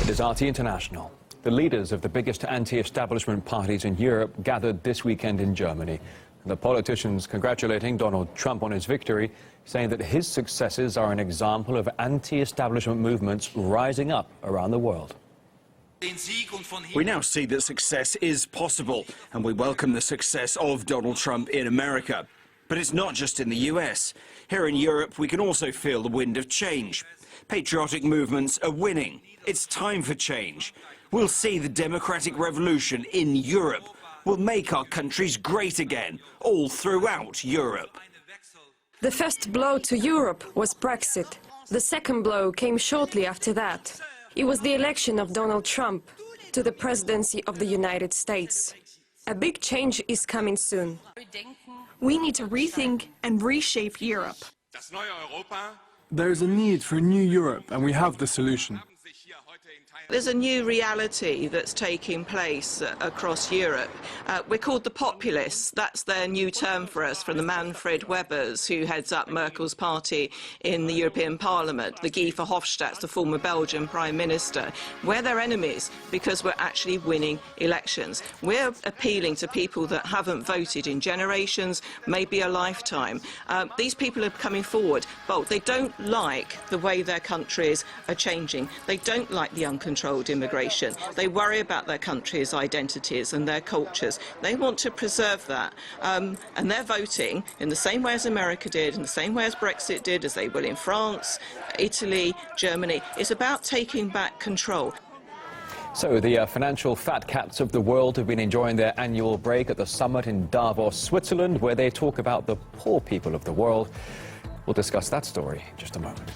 It is RT International. The leaders of the biggest anti-establishment parties in Europe gathered this weekend in Germany. The politicians congratulating Donald Trump on his victory, saying that his successes are an example of anti-establishment movements rising up around the world. We now see that success is possible, and we welcome the success of Donald Trump in America. But it's not just in the US. Here in Europe, we can also feel the wind of change. Patriotic movements are winning. It's time for change. We'll see the democratic revolution in Europe. We'll make our countries great again, all throughout Europe. The first blow to Europe was Brexit. The second blow came shortly after that. It was the election of Donald Trump to the presidency of the United States. A big change is coming soon. We need to rethink and reshape Europe. There is a need for a new Europe, and we have the solution. There's a new reality that's taking place across Europe. We're called the populists. That's their new term for us, from the Manfred Webers, who heads up Merkel's party in the European Parliament, the Guy Verhofstadt's, the former Belgian Prime Minister. We're their enemies because we're actually winning elections. We're appealing to people that haven't voted in generations, maybe a lifetime. These people are coming forward, but they don't like the way their countries are changing. They don't like the uncontrolled immigration. They worry about their country's identities and their cultures. They want to preserve that. And they're voting in the same way as America did, in the same way as Brexit did, as they will in France, Italy, Germany. It's about taking back control. So the financial fat cats of the world have been enjoying their annual break at the summit in Davos, Switzerland, where they talk about the poor people of the world. We'll discuss that story in just a moment.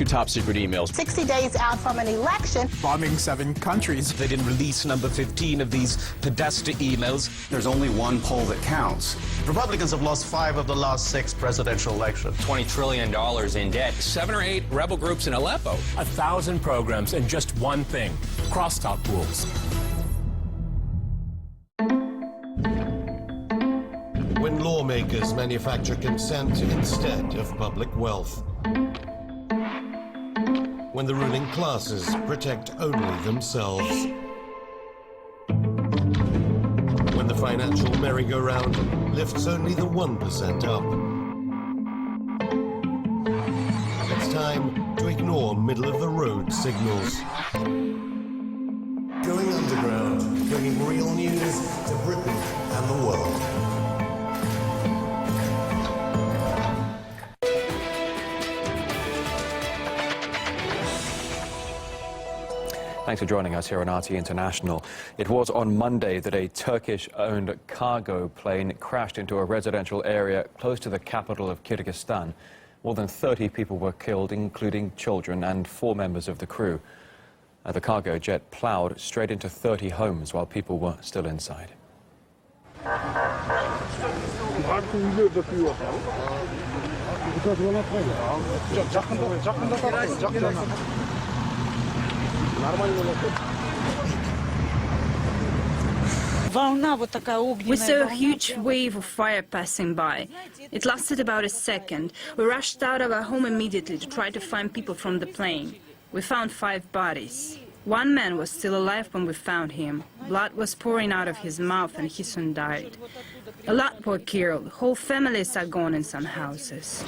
Top secret emails. 60 days out from an election. Bombing 7 countries. They didn't release number 15 of these Podesta emails. There's only one poll that counts. Republicans have lost 5 of the last 6 presidential elections. $20 trillion in debt. 7 or 8 rebel groups in Aleppo. 1,000 programs and just one thing: crosstalk rules. When lawmakers manufacture consent instead of public wealth. When the ruling classes protect only themselves. When the financial merry-go-round lifts only the 1% up. It's time to ignore middle-of-the-road signals. Going underground, bringing real news to Britain and the world. Thanks for joining us here on RT International. It was on Monday that a Turkish-owned cargo plane crashed into a residential area close to the capital of Kyrgyzstan. More than 30 people were killed, including children and 4 members of the crew. The cargo jet plowed straight into 30 homes while people were still inside. We saw a huge wave of fire passing by. It lasted about a second. We rushed out of our home immediately to try to find people from the plane. We found 5 bodies. 1 man was still alive when we found him. Blood was pouring out of his mouth and he soon died. A lot were killed. Whole families are gone in some houses.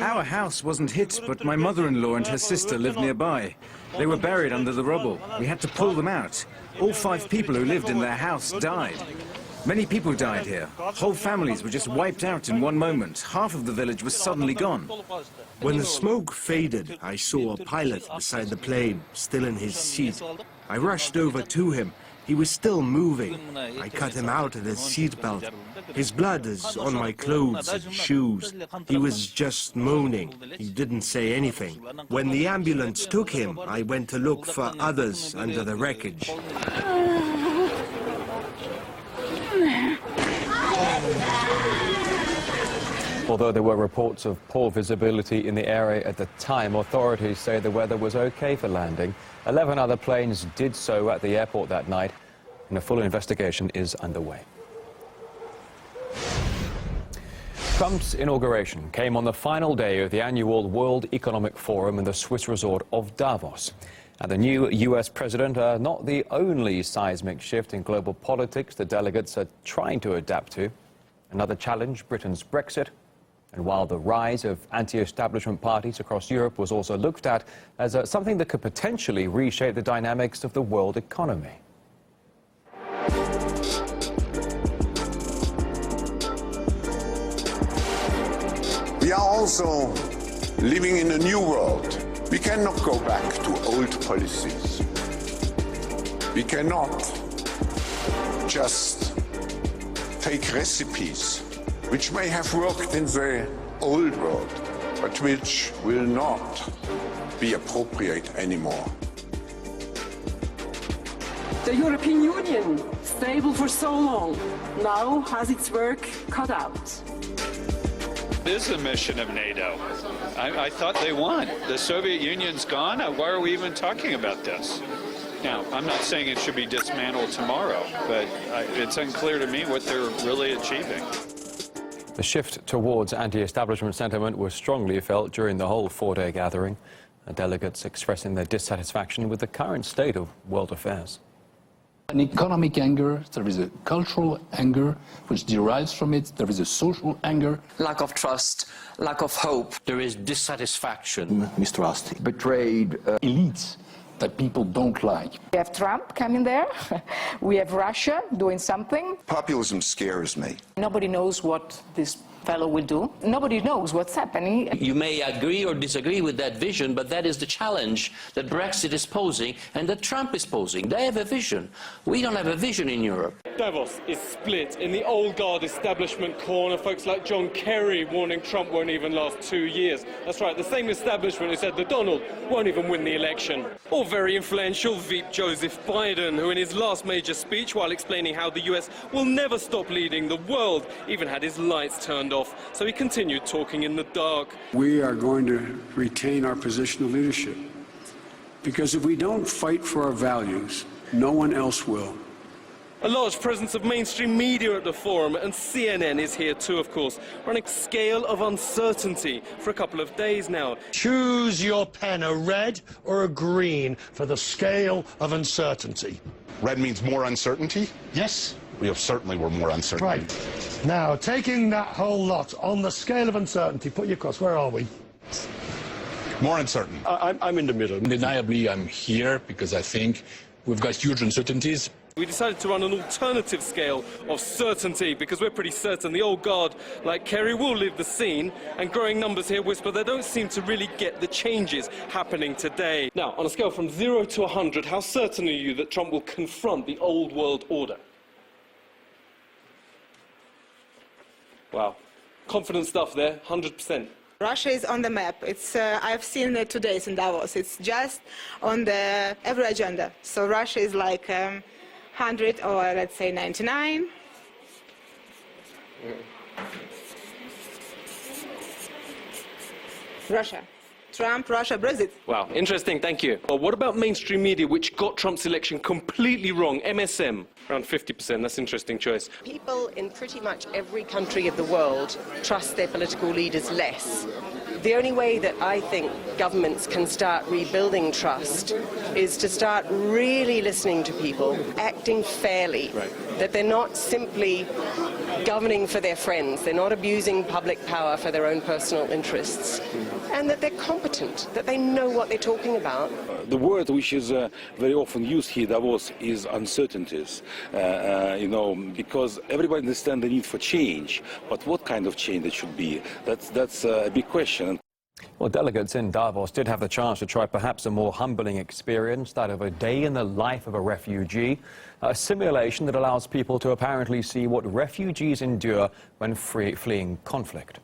Our house wasn't hit, but my mother-in-law and her sister lived nearby. They were buried under the rubble. We had to pull them out. All 5 people who lived in their house died. Many people died here. Whole families were just wiped out in one moment. Half of the village was suddenly gone. When the smoke faded, I saw a pilot beside the plane, still in his seat. I rushed over to him. He was still moving. I cut him out of his seatbelt. His blood is on my clothes and shoes. He was just moaning. He didn't say anything. When the ambulance took him, I went to look for others under the wreckage. Although there were reports of poor visibility in the area at the time, authorities say the weather was okay for landing. 11 other planes did so at the airport that night, and a full investigation is underway. Trump's inauguration came on the final day of the annual World Economic Forum in the Swiss resort of Davos. And the new US president are not the only seismic shift in global politics the delegates are trying to adapt to. Another challenge, Britain's Brexit. And while the rise of anti-establishment parties across Europe was also looked at as something that could potentially reshape the dynamics of the world economy. We are also living in a new world. We cannot go back to old policies. We cannot just take recipes which may have worked in the old world, but which will not be appropriate anymore. The European Union, stable for so long, now has its work cut out. This is a mission of NATO. I thought they won. The Soviet Union's gone. Why are we even talking about this? Now, I'm not saying it should be dismantled tomorrow, but it's unclear to me what they're really achieving. The shift towards anti-establishment sentiment was strongly felt during the whole four-day gathering. The delegates expressing their dissatisfaction with the current state of world affairs. An economic anger, there is a cultural anger which derives from it, there is a social anger. Lack of trust, lack of hope. There is dissatisfaction, mistrust, betrayed elites that people don't like. We have Trump coming there, we have Russia doing something. Populism scares me. Nobody knows what this fellow will do. Nobody knows what's happening. You may agree or disagree with that vision, but that is the challenge that Brexit is posing and that Trump is posing. They have a vision. We don't have a vision in Europe. Davos is split. In the old guard establishment corner, folks like John Kerry warning Trump won't even last 2 years. That's right, the same establishment who said that Donald won't even win the election. Or very influential Veep Joseph Biden, who in his last major speech, while explaining how the US will never stop leading the world, even had his lights turned off, so he continued talking in the dark. We are going to retain our position of leadership, because if we don't fight for our values, no one else will. A large presence of mainstream media at the forum, and CNN is here too, of course, running a scale of uncertainty for a couple of days now. Choose your pen, a red or a green, for the scale of uncertainty. Red means more uncertainty? Yes. We have certainly were more uncertain. Right. Now, taking that whole lot on the scale of uncertainty, put your cross. Where are we? More uncertain. I'm in the middle. Undeniably, I'm here because I think we've got huge uncertainties. We decided to run an alternative scale of certainty because we're pretty certain the old guard like Kerry will leave the scene, and growing numbers here whisper they don't seem to really get the changes happening today. Now, on a scale from 0 to 100, how certain are you that Trump will confront the old world order? Wow. Confident stuff there, 100%. Russia is on the map. It's I've seen it today in Davos. It's just on the every agenda. So Russia is like 100 or let's say 99. Russia. Trump, Russia, Brexit. Wow, interesting, thank you. Well, what about mainstream media, which got Trump's election completely wrong? MSM, around 50%, that's an interesting choice. People in pretty much every country of the world trust their political leaders less. The only way that I think governments can start rebuilding trust is to start really listening to people, acting fairly, that they're not simply governing for their friends, they're not abusing public power for their own personal interests, and that they're competent, that they know what they're talking about. The word which is very often used here, Davos, is uncertainties, because everybody understands the need for change, but what kind of change it should be, that's a big question. Well, delegates in Davos did have the chance to try perhaps a more humbling experience, that of a day in the life of a refugee, a simulation that allows people to apparently see what refugees endure when fleeing conflict.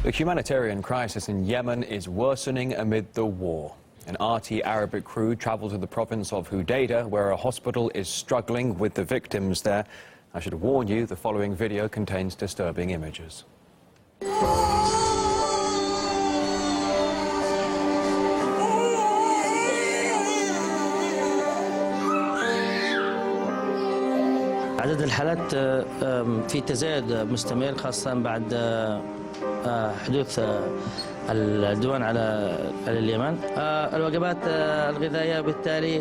The humanitarian crisis in Yemen is worsening amid the war. An RT Arabic crew travelled to the province of Hudaydah, where a hospital is struggling with the victims there. I should warn you, the following video contains disturbing images. عدد الحالات في تزايد مستمر خاصة بعد حدوث العدوان على اليمن. الوجبات الغذائية بالتالي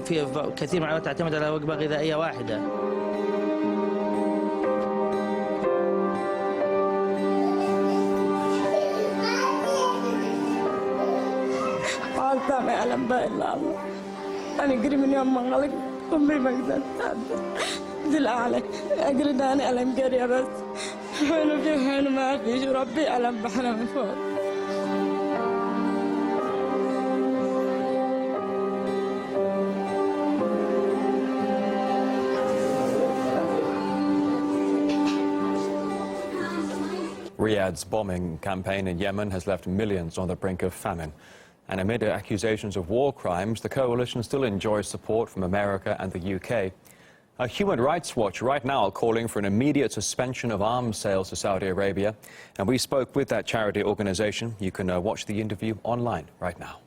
في كثير من العائلات تعتمد على وجبة غذائية واحدة. ما يعلم بها إلا الله. أنا أجري من يوم ما انغلق عمري ما قدرت أعدل عليك. أجري ده أنا ألم جري بس. حلو في حلو ما فيش ربي ألم بحنا من فوق. Riyadh's bombing campaign in Yemen has left millions on the brink of famine. And amid accusations of war crimes, the coalition still enjoys support from America and the UK. A Human Rights Watch right now calling for an immediate suspension of arms sales to Saudi Arabia. And we spoke with that charity organization. You can watch the interview online right now.